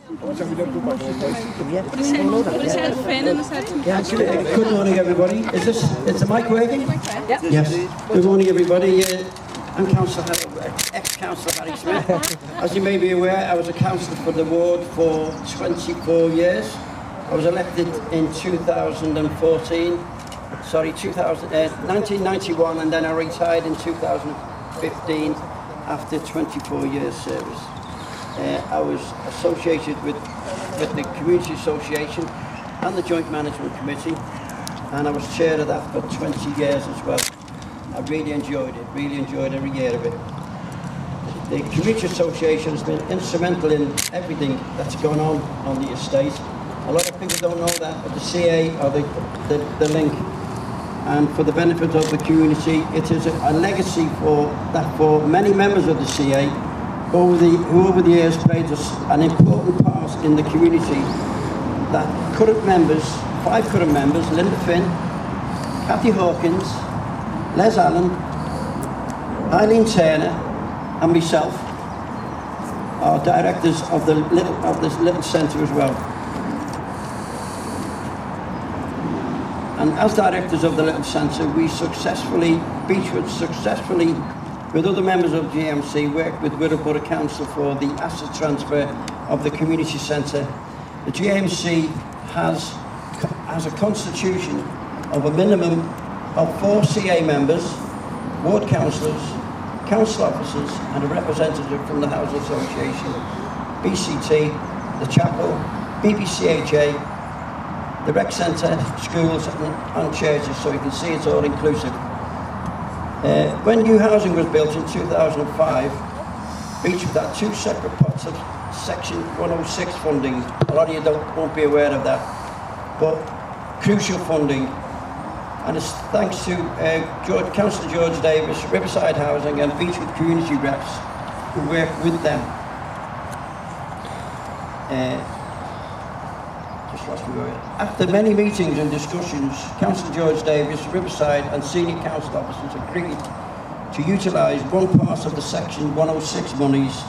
Good morning, everybody. Is the mic working? Yep. Yes. Good morning, everybody. I'm ex-councillor Harry Smith. As you may be aware, I was a councillor for the ward for 24 years. I was elected in 1991, and then I retired in 2015 after 24 years service. I was associated with the Community Association and the Joint Management Committee, and I was chair of that for 20 years as well. I really enjoyed every year of it. The Community Association has been instrumental in everything that's gone on the estate. A lot of people don't know that, but the CA are the link. And for the benefit of the community, it is a legacy for many members of the CA who over the years played an important part in the community. That current members, 5 current members, Linda Finn, Kathy Hawkins, Les Allen, Eileen Turner and myself are directors of this little centre as well. And as directors of the little centre, Beechwood successfully, with other members of GMC, worked with Wirral Borough Council for the asset transfer of the community centre. The GMC has a constitution of a minimum of 4 CA members, ward councillors, council officers and a representative from the Housing Association, BCT, the chapel, BBCHA, the rec centre, schools and churches, so you can see it's all inclusive. When new housing was built in 2005, Beechwood had 2 separate pots of Section 106 funding. A lot of you won't be aware of that, but crucial funding. And it's thanks to Councillor George Davis, Riverside Housing and Beechwood community reps who work with them. After many meetings and discussions, Councillor George Davis, Riverside and senior council officers agreed to utilise one part of the Section 106 monies,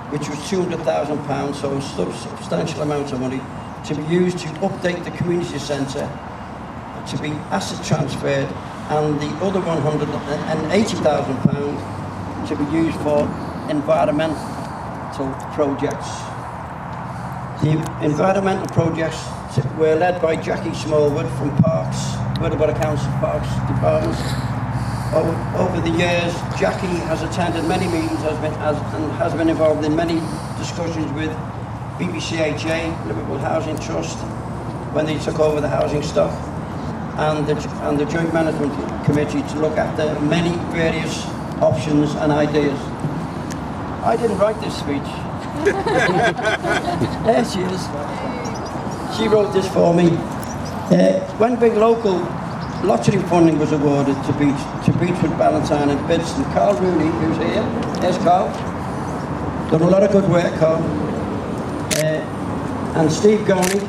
which was £200,000, so a substantial amount of money, to be used to update the community centre, to be asset transferred, and the other £180,000 to be used for environmental projects. The environmental projects were led by Jackie Smallwood from Parks, Wirral Borough Council Parks Department. Over the years, Jackie has attended many meetings and has been involved in many discussions with BBCHA, Liverpool Housing Trust, when they took over the housing stock, and the Joint Management Committee to look at the many various options and ideas. I didn't write this speech. There she is. She wrote this for me. When big local lottery funding was awarded to Beechwood, Ballantyne and Bidston, Carl Rooney, who's here, there's Carl, done a lot of good work, Carl, and Steve Gorney,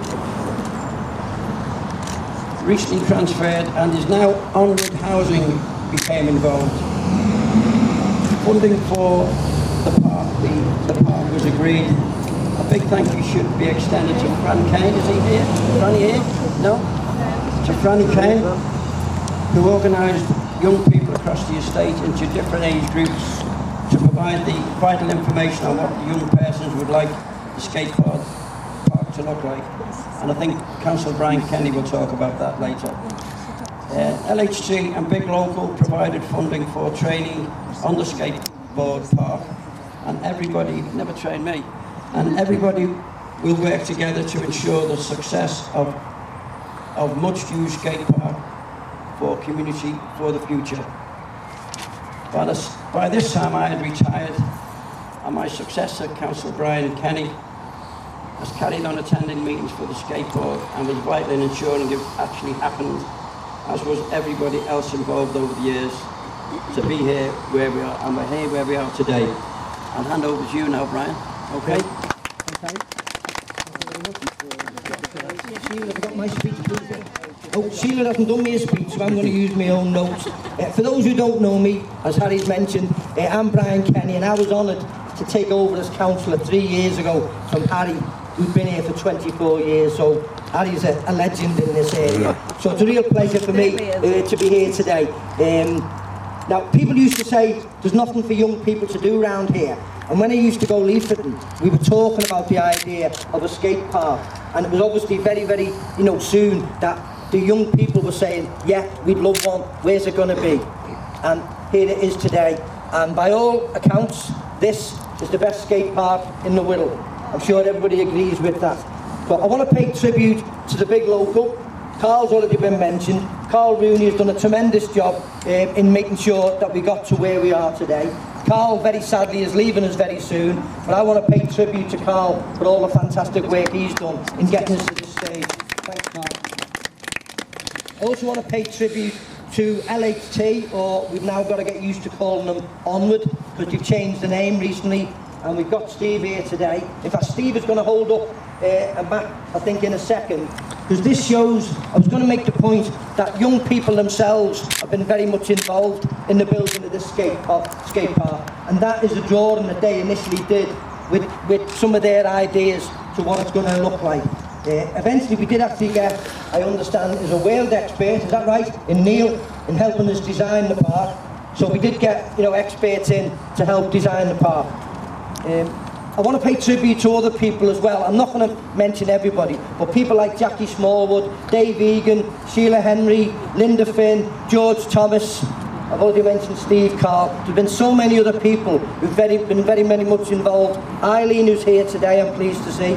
recently transferred and is now Onward Housing became involved. Funding for the park was agreed. A big thank you should be extended to Fran Kane. Is he here? Franny here? No? To Franny Kane, who organised young people across the estate into different age groups to provide the vital information on what the young persons would like the skate park to look like. And I think Councillor Brian Kenny will talk about that later. LHC and Big Local provided funding for training on the skateboard park, and everybody, never trained me, and everybody will work together to ensure the success of much used skate park for community for the future. By this time I had retired, and my successor, Councillor Brian Kenny, has carried on attending meetings for the skateboard and was vital in ensuring it actually happened, as was everybody else involved over the years, to be here where we are, and we're here where we are today. I'll hand over to you now, Brian. Okay? Sheila, I've got my speech, please. Oh, Sheila hasn't done me a speech, so I'm going to use my own notes. For those who don't know me, as Harry's mentioned, I'm Brian Kenny, and I was honoured to take over as councillor 3 years ago from Harry who's been here for 24 years, so Harry's a legend in this area. So it's a real pleasure for me to be here today. Now, people used to say there's nothing for young people to do around here. And when I used to go leafleting, we were talking about the idea of a skate park. And it was obviously very, very, soon that the young people were saying, yeah, we'd love one, where's it going to be? And here it is today. And by all accounts, this is the best skate park in the Wirral. I'm sure everybody agrees with that. But I want to pay tribute to the big local. Carl's already been mentioned. Carl Rooney has done a tremendous job in making sure that we got to where we are today. Carl, very sadly, is leaving us very soon, but I want to pay tribute to Carl for all the fantastic work he's done in getting us to this stage. Thanks, Carl. I also want to pay tribute to LHT, or we've now got to get used to calling them Onward, because they've changed the name recently, and we've got Steve here today. In fact, Steve is going to hold up a map, I think, in a second, because this shows, I was going to make the point that young people themselves have been very much involved in the building of this skate park, and that is a drawing that they initially did with some of their ideas to what it's going to look like. Eventually we did actually get, I understand, is a world expert, is that right, in Neil, in helping us design the park. So we did get, experts in to help design the park. I want to pay tribute to other people as well. I'm not going to mention everybody, but people like Jackie Smallwood, Dave Egan, Sheila Henry, Linda Finn, George Thomas. I've already mentioned Steve Carl. There've been so many other people who've been very much involved. Eileen, who's here today, I'm pleased to see.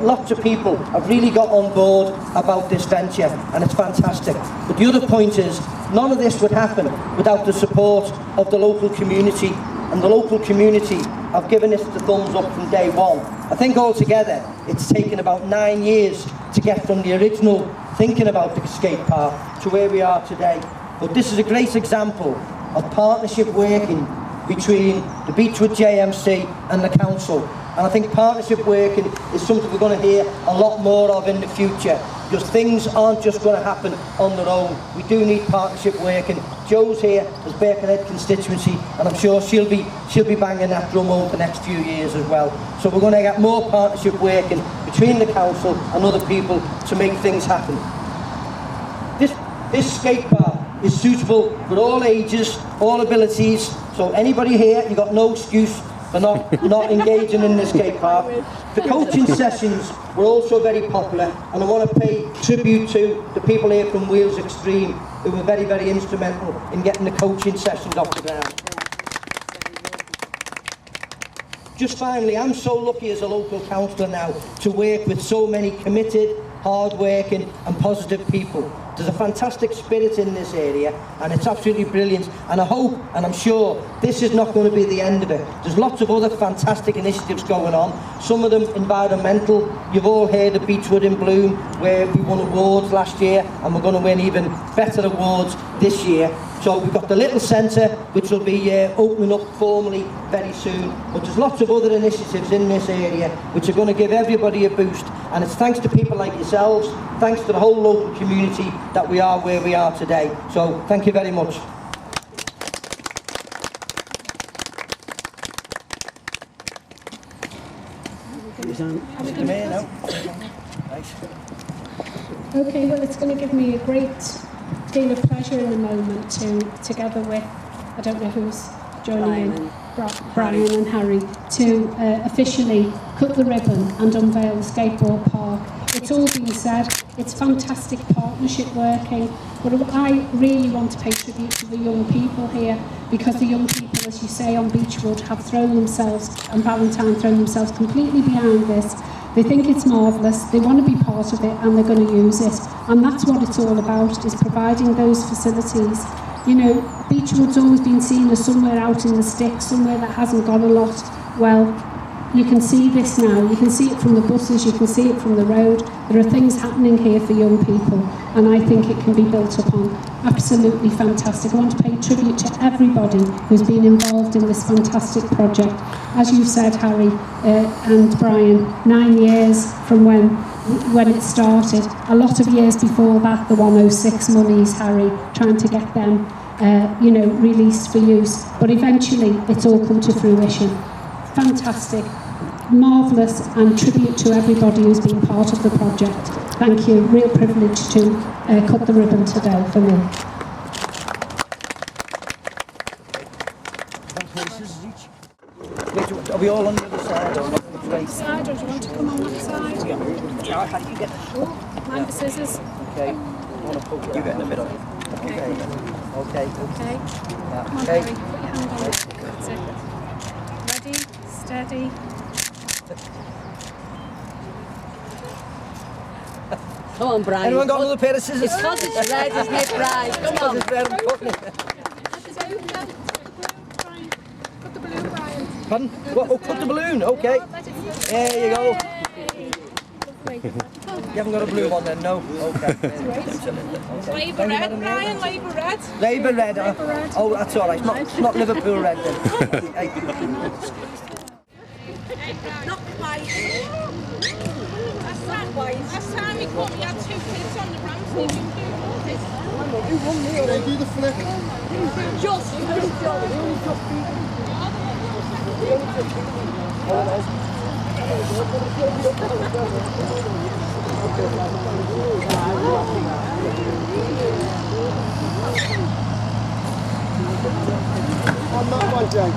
Lots of people have really got on board about this venture, and it's fantastic. But the other point is, none of this would happen without the support of the local community, and the local community have given us the thumbs up from day one. I think altogether it's taken about 9 years to get from the original thinking about the skate park to where we are today. But this is a great example of partnership working between the Beechwood JMC and the council. And I think partnership working is something we're going to hear a lot more of in the future, because things aren't just going to happen on their own. We do need partnership working. Jo's here as Birkenhead constituency, and I'm sure she'll be banging that drum over the next few years as well. So we're going to get more partnership working between the council and other people to make things happen. This skate park is suitable for all ages, all abilities. So anybody here, you've got no excuse for not engaging in the skate park. The coaching sessions were also very popular, and I want to pay tribute to the people here from Wheels Extreme who were very instrumental in getting the coaching sessions off the ground. Just finally, I'm so lucky as a local councillor now to work with so many committed, hard-working and positive people. There's a fantastic spirit in this area, and it's absolutely brilliant, and I hope and I'm sure this is not going to be the end of it. There's lots of other fantastic initiatives going on, some of them environmental. You've all heard of Beechwood in Bloom, where we won awards last year, and we're going to win even better awards this year. So we've got the little centre, which will be opening up formally very soon. But there's lots of other initiatives in this area which are going to give everybody a boost. And it's thanks to people like yourselves, thanks to the whole local community, that we are where we are today. So thank you very much. Okay, well, it's going to give me a great deal of pleasure in the moment to, together with, I don't know who's joining in, Brian and Harry, to officially cut the ribbon and unveil the skateboard park. It's all been said, it's fantastic partnership working, but I really want to pay tribute to the young people here, because the young people, as you say, on Beechwood have thrown themselves, and Valentine thrown themselves completely behind this. They think it's marvellous, they want to be part of it, and they're going to use it. And that's what it's all about, is providing those facilities. You know, Beechwood's always been seen as somewhere out in the sticks, somewhere that hasn't got a lot. Well, you can see this now. You can see it from the buses, you can see it from the road. There are things happening here for young people, and I think it can be built upon. Absolutely fantastic. I want to pay tribute to everybody who's been involved in this fantastic project. As you said, Harry and Brian, 9 years from when it started. A lot of years before that, the 106 monies, Harry, trying to get them released for use. But eventually, it's all come to fruition. Fantastic. marvellous and tribute to everybody who's been part of the project. Thank you. Real privilege to cut the ribbon today for me. Are we all on the other side? Or Side, or do you want to come on that side? yeah, how do you get the... Mind the scissors. Okay. I want to put you get in the middle. Okay. Okay. Okay. Yeah. Come on, Okay. Harry. Put your hand on it. That's it. Ready, steady. Come on, Brian. Anyone got another pair of scissors? It's because it's red, isn't it, Brian? Come on. It's red and cutting it. Put the blue, Brian. Pardon? What? Oh, cut the balloon. Okay. There you go. You haven't got a blue one then, no? Okay. Labour red, Brian, Labour red. Labour red. Oh, that's all right. It's not Liverpool red then. Hey. Not quite. Last time we caught, we had 2 kids on the ramp sneaking through. They do the flip. Just. On that one, Jake.